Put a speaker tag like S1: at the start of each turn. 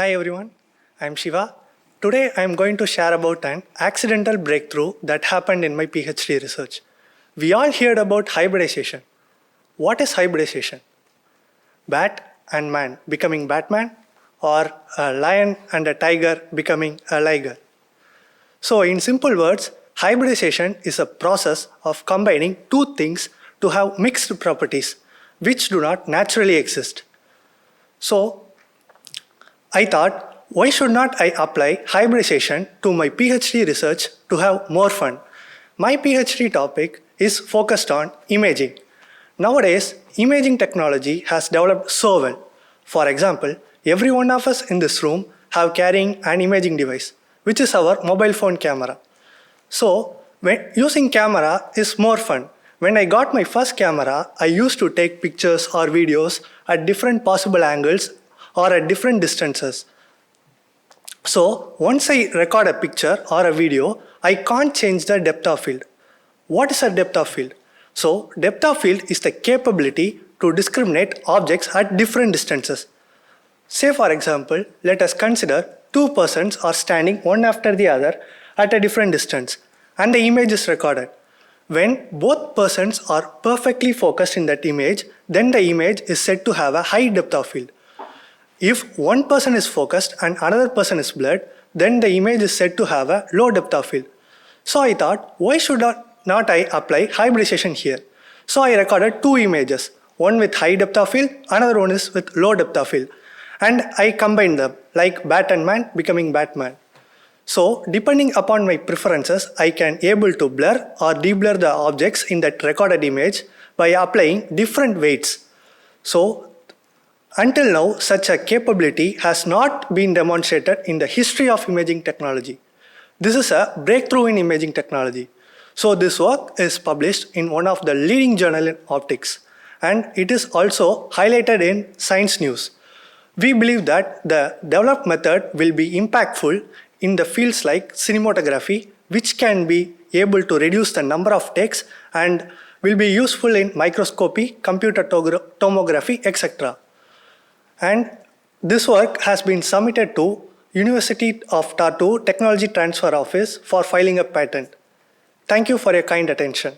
S1: Hi everyone, I'm Shiva. Today I'm going to share about an accidental breakthrough that happened in my PhD research. We all heard about hybridization. What is hybridization? Bat and man becoming Batman, or a lion and a tiger becoming a liger. So in simple words, hybridization is a process of combining two things to have mixed properties which do not naturally exist. So I thought, why should not I apply hybridization to my PhD research to have more fun? My PhD topic is focused on imaging. Nowadays, imaging technology has developed so well. For example, every one of us in this room have carrying an imaging device, which is our mobile phone camera. So, using camera is more fun. When I got my first camera, I used to take pictures or videos at different possible angles or at different distances. So once I record a picture or a video, I can't change the depth of field. What is a depth of field? So depth of field is the capability to discriminate objects at different distances. Say for example, let us consider two persons are standing one after the other at a different distance and the image is recorded. When both persons are perfectly focused in that image, then the image is said to have a high depth of field. If one person is focused and another person is blurred, then the image is said to have a low depth of field. So I thought, why should not I apply hybridization here? So I recorded two images, one with high depth of field, another one is with low depth of field. And I combined them, like Bat and Man becoming Batman. So depending upon my preferences, I can able to blur or deblur the objects in that recorded image by applying different weights. So until now, such a capability has not been demonstrated in the history of imaging technology. This is a breakthrough in imaging technology. So this work is published in one of the leading journals in optics, and it is also highlighted in Science News. We believe that the developed method will be impactful in the fields like cinematography, which can be able to reduce the number of takes and will be useful in microscopy, computer tomography, etc. And this work has been submitted to University of Tartu Technology Transfer Office for filing a patent. Thank you for your kind attention.